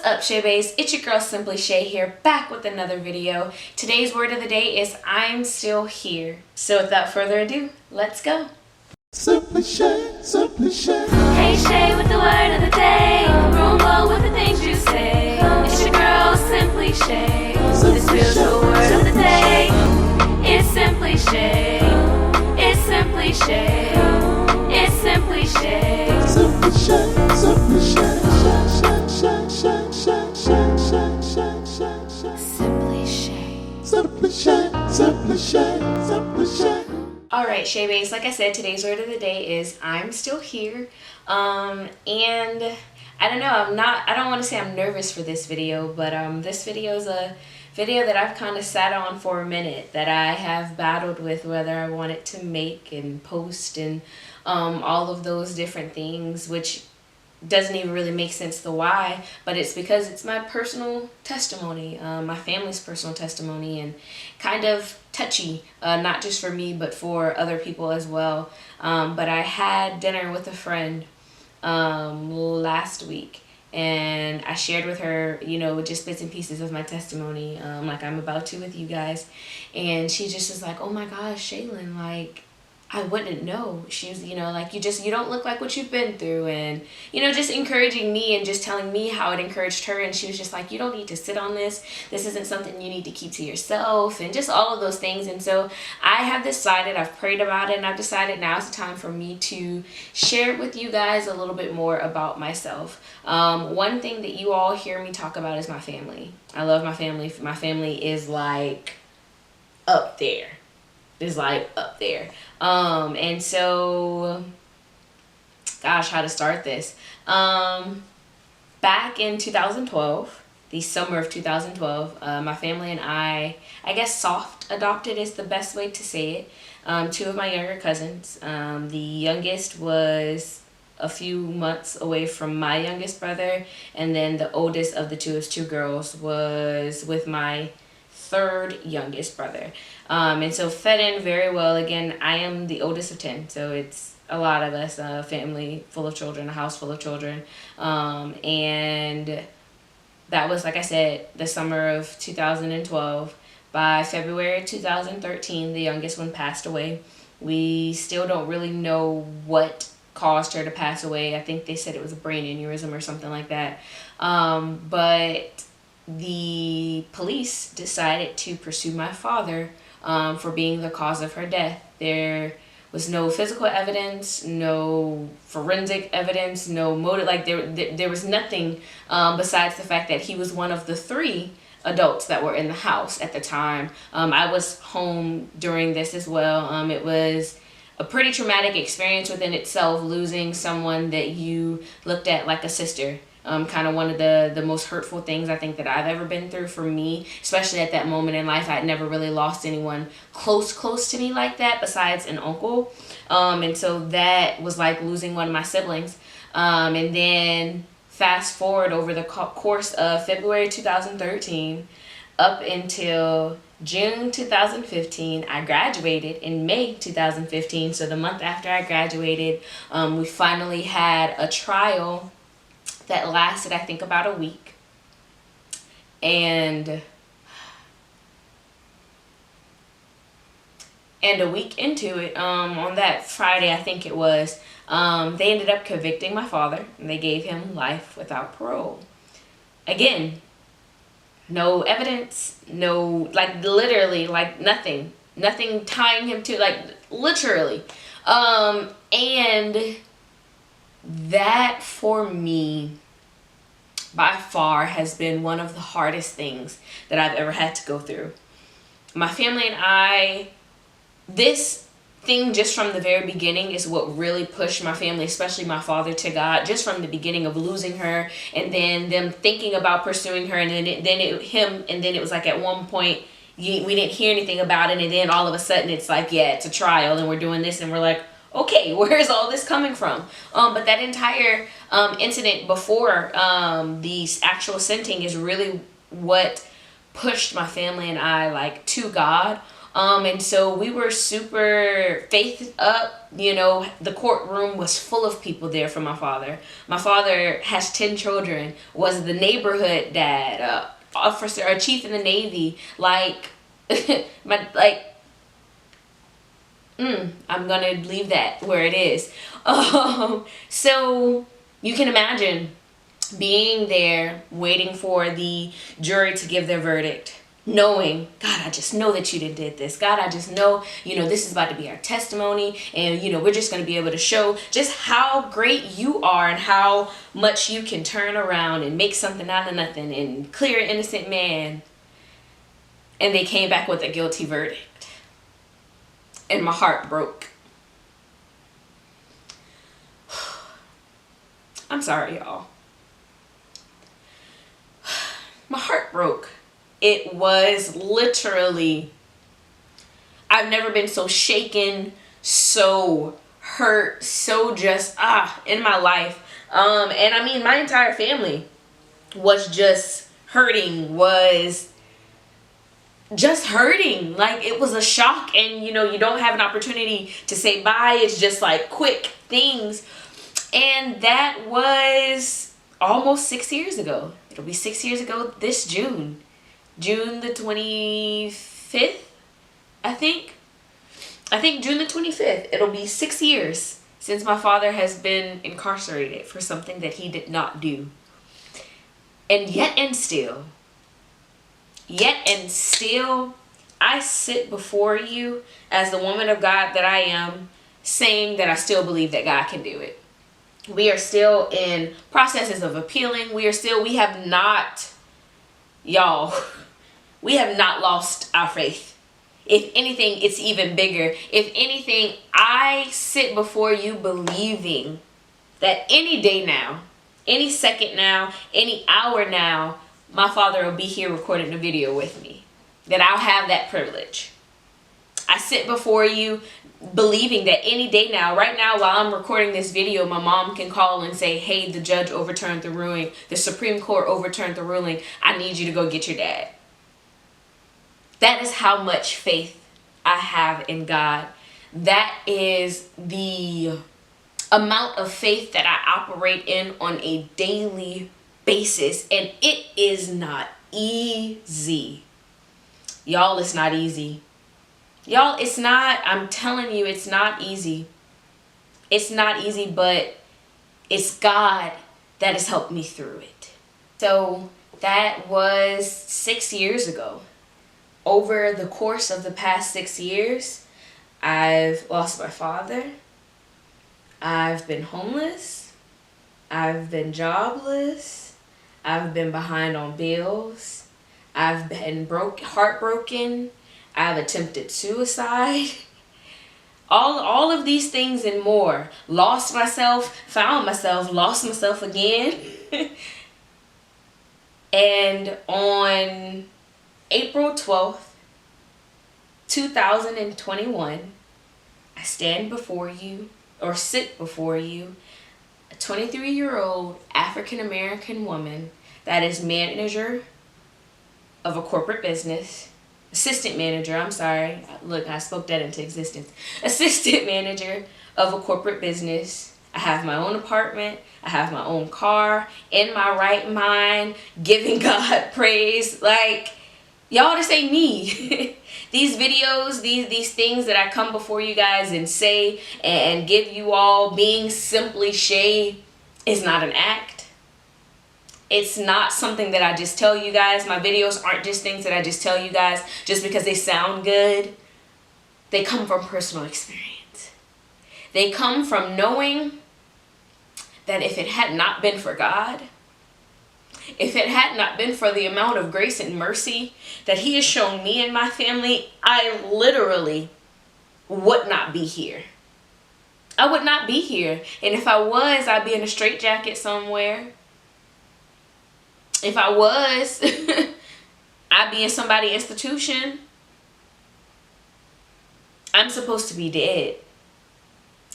What's up, Shay Baes? It's your girl Simply Shay here, back with another video. Today's word of the day is I'm still here. So without further ado, let's go. Simply Shay, Simply Shay. Hey Shay with the word of the day. Room low with the things you say. It's your girl Simply Shay. This feels the word of the day. It's Simply Shay. It's Simply Shay. It's Simply Shay. Simply Shay, Simply Shay. Simply Shay. Simply Shay, Simply Shay, Simply Shay. Alright, Shay Baes, like I said, today's word of the day is I'm still here. And I don't know, I don't want to say I'm nervous for this video, but this video is a video that I've kind of sat on for a minute, that I have battled with whether I want it to make and post and all of those different things, which doesn't even really make sense the why, but it's because it's my personal testimony, my family's personal testimony, and kind of touchy, not just for me but for other people as well. But I had dinner with a friend last week, and I shared with her, you know, just bits and pieces of my testimony, like I'm about to with you guys, and she just was like, oh my gosh, Shaylin, like, I wouldn't know. She was, you know, like, you don't look like what you've been through, and, you know, just encouraging me and just telling me how it encouraged her. And she was just like, you don't need to sit on this. This isn't something you need to keep to yourself, and just all of those things. And so I have decided, I've prayed about it, and I've decided now's the time for me to share with you guys a little bit more about myself. One thing that you all hear me talk about is my family. I love my family. My family is like up there. Is like up there. And so, gosh, how to start this? Back in 2012, the summer of 2012, my family and I guess soft adopted is the best way to say it. Two of my younger cousins. The youngest was a few months away from my youngest brother, and then the oldest of the two girls was with my third youngest brother. And so fed in very well. Again, I am the oldest of 10, so it's a lot of us, a family full of children, a house full of children. And that was, like I said, the summer of 2012. By February 2013, the youngest one passed away. We still don't really know what caused her to pass away. I think they said it was a brain aneurysm or something like that. But the police decided to pursue my father for being the cause of her death. There was no physical evidence, no forensic evidence, no motive. Like there was nothing besides the fact that he was one of the three adults that were in the house at the time. I was home during this as well. It was a pretty traumatic experience within itself, losing someone that you looked at like a sister. Kind of one of the most hurtful things I think that I've ever been through for me, especially at that moment in life. I'd never really lost anyone close to me like that besides an uncle. And so that was like losing one of my siblings. And then fast forward over the course of February 2013 up until June 2015, I graduated in May 2015. So the month after I graduated, we finally had a trial that lasted, I think, about a week. And a week into it, on that Friday, I think it was, they ended up convicting my father, and they gave him life without parole. Again, no evidence, no, like, literally, like, nothing tying him to, like, literally. And that, for me, by far has been one of the hardest things that I've ever had to go through. My family and I, this thing just from the very beginning is what really pushed my family, especially my father, to God, just from the beginning of losing her, and then them thinking about pursuing her, and then it was like at one point we didn't hear anything about it, and then all of a sudden it's like, yeah, it's a trial and we're doing this, and we're like, okay, where is all this coming from? But that entire incident before the actual sentencing is really what pushed my family and I, like, to God And so we were super faith up. You know, the courtroom was full of people there for my father. My father has 10 children, was the neighborhood dad, officer, a chief in the Navy. Like, I'm gonna leave that where it is. So you can imagine being there, waiting for the jury to give their verdict, knowing, God, I just know that you did this. God, I just know, this is about to be our testimony, and, we're just going to be able to show just how great you are and how much you can turn around and make something out of nothing and clear an innocent man. And they came back with a guilty verdict. And my heart broke. I'm sorry, y'all. My heart broke. It was literally, I've never been so shaken, so hurt, so just, in my life. And I mean, my entire family was just hurting, Like, it was a shock, and you don't have an opportunity to say bye. It's just like quick things. And that was almost 6 years ago. It'll be 6 years ago this June. June the 25th, I think. June the 25th. It'll be 6 years since my father has been incarcerated for something that he did not do. And yet and still, I sit before you as the woman of God that I am, saying that I still believe that God can do it. We are still in processes of appealing. We have not lost our faith. If anything, it's even bigger. If anything, I sit before you believing that any day now, any second now, any hour now, my father will be here recording a video with me. That I'll have that privilege. I sit before you believing that any day now, right now while I'm recording this video, my mom can call and say, hey, the judge overturned the ruling. The Supreme Court overturned the ruling. I need you to go get your dad. That is how much faith I have in God. That is the amount of faith that I operate in on a daily basis. And it is not easy. Y'all, it's not easy. Y'all, it's not, I'm telling you, it's not easy. It's not easy, but it's God that has helped me through it. So that was 6 years ago. Over the course of the past 6 years, I've lost my father. I've been homeless. I've been jobless. I've been behind on bills. I've been heartbroken. I've attempted suicide. All of these things and more. Lost myself, found myself, lost myself again. And on April 12th, 2021, I stand before you, or sit before you, a 23-year-old African-American woman that is manager of a corporate business. Assistant manager, I'm sorry. Look, I spoke that into existence. Assistant manager of a corporate business. I have my own apartment. I have my own car. In my right mind. Giving God praise. Like, y'all, this ain't me. These videos, these things that I come before you guys and say and give you all, being simply Shay, is not an act. It's not something that I just tell you guys. My videos aren't just things that I just tell you guys just because they sound good. They come from personal experience. They come from knowing that if it had not been for God, if it had not been for the amount of grace and mercy that He has shown me and my family, I literally would not be here. I would not be here. And if I was, I'd be in a straitjacket somewhere. If I was, I'd be in somebody's institution. I'm supposed to be dead.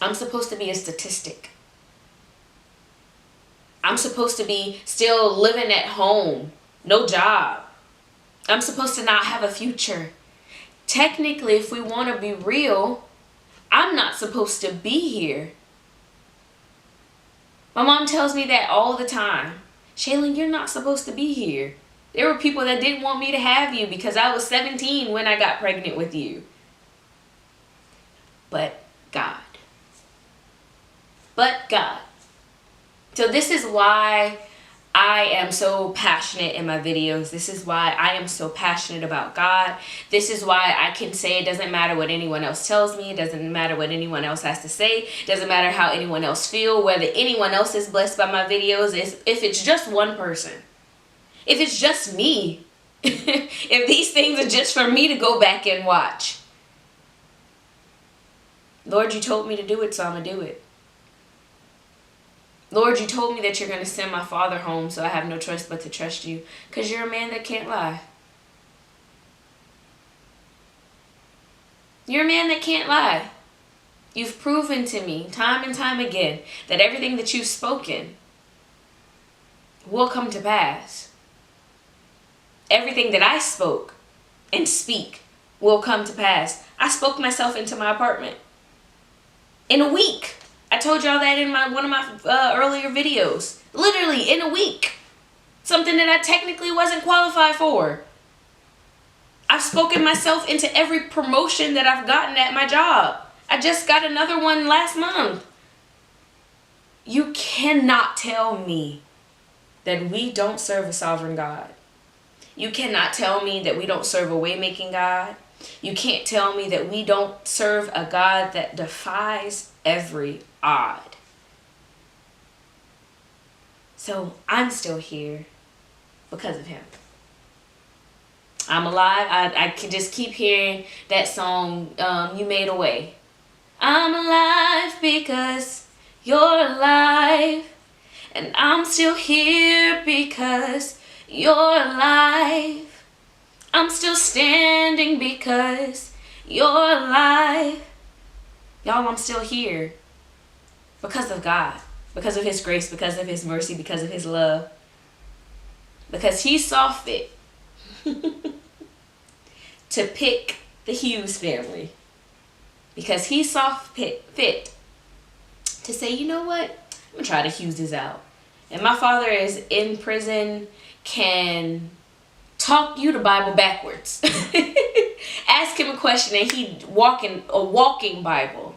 I'm supposed to be a statistic. I'm supposed to be still living at home. No job. I'm supposed to not have a future. Technically, if we want to be real, I'm not supposed to be here. My mom tells me that all the time. Shaylin, you're not supposed to be here. There were people that didn't want me to have you because I was 17 when I got pregnant with you. But God. But God. So this is why I am so passionate in my videos. This is why I am so passionate about God. This is why I can say it doesn't matter what anyone else tells me. It doesn't matter what anyone else has to say. It doesn't matter how anyone else feels. Whether anyone else is blessed by my videos. If it's just one person. If it's just me. If these things are just for me to go back and watch. Lord, you told me to do it, so I'm going to do it. Lord, you told me that you're going to send my father home, so I have no choice but to trust you. Because you're a man that can't lie. You're a man that can't lie. You've proven to me time and time again that everything that you've spoken will come to pass. Everything that I spoke and speak will come to pass. I spoke myself into my apartment in a week. I told y'all that in one of my earlier videos. Literally in a week. Something that I technically wasn't qualified for. I've spoken myself into every promotion that I've gotten at my job. I just got another one last month. You cannot tell me that we don't serve a sovereign God. You cannot tell me that we don't serve a way-making God. You can't tell me that we don't serve a God that defies every odd. So I'm still here because of him. I'm alive. I can just keep hearing that song, You Made a Way. I'm alive because you're alive. And I'm still here because you're alive. I'm still standing because you're alive. Y'all, I'm still here because of God, because of his grace, because of his mercy, because of his love. Because he saw fit to pick the Hughes family. Because he saw fit to say, you know what? I'm going to try to Hughes this out. And my father is in prison, can talk you the Bible backwards. Ask him a question and he a walking Bible.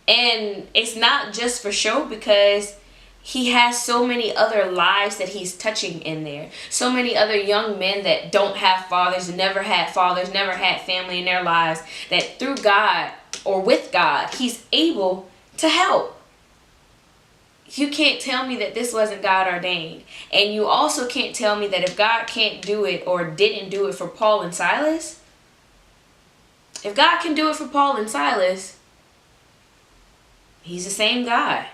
And it's not just for show, because he has so many other lives that he's touching in there. So many other young men that don't have fathers, never had family in their lives, that through God or with God, he's able to help. You can't tell me that this wasn't God ordained. And you also can't tell me that if God can't do it or didn't do it for Paul and Silas, if God can do it for Paul and Silas, he's the same God.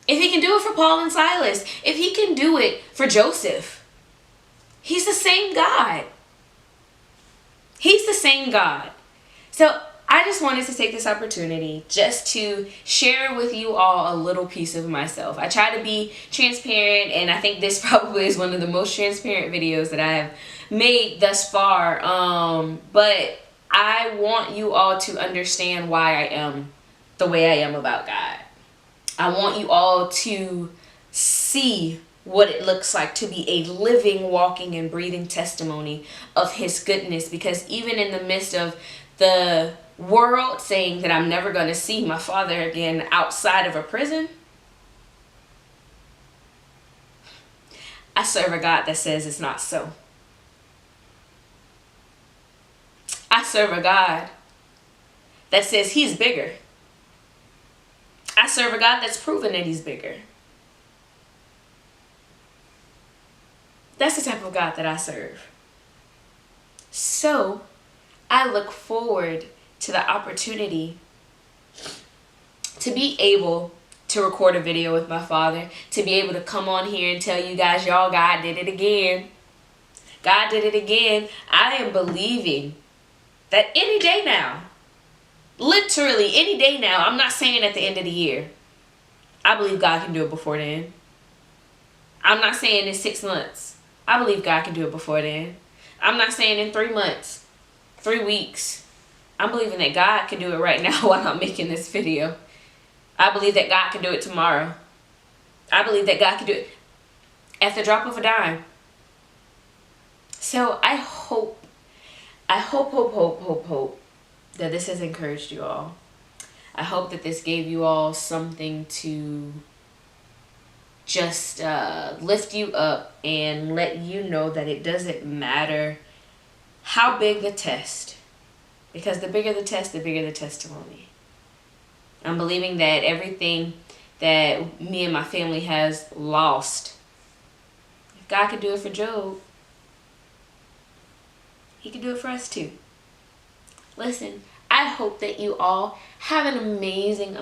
If he can do it for Paul and Silas, if he can do it for Joseph, he's the same God. He's the same God. So I just wanted to take this opportunity just to share with you all a little piece of myself. I try to be transparent, and I think this probably is one of the most transparent videos that I have made thus far. But I want you all to understand why I am the way I am about God. I want you all to see what it looks like to be a living, walking, and breathing testimony of his goodness. Because even in the midst of the world saying that I'm never going to see my father again outside of a prison, I serve a God that says it's not so. I serve a God that says he's bigger. I serve a God that's proven that he's bigger. That's the type of God that I serve. So I look forward to the opportunity to be able to record a video with my father, to be able to come on here and tell you guys, y'all, God did it again. God did it again. I am believing that any day now, literally any day now, I'm not saying at the end of the year, I believe God can do it before then. I'm not saying in 6 months. I believe God can do it before then. I'm not saying in 3 months, 3 weeks. I'm believing that God can do it right now while I'm making this video. I believe that God can do it tomorrow. I believe that God can do it at the drop of a dime. So I hope that this has encouraged you all. I hope that this gave you all something to just lift you up and let you know that it doesn't matter how big the test, because the bigger the test, the bigger the testimony. I'm believing that everything that me and my family has lost, if God could do it for Job, he could do it for us too. Listen, I hope that you all have an amazing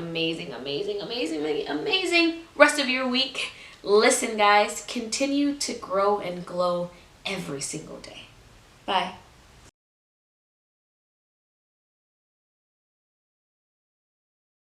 rest of your week. Listen, guys, continue to grow and glow every single day. Bye.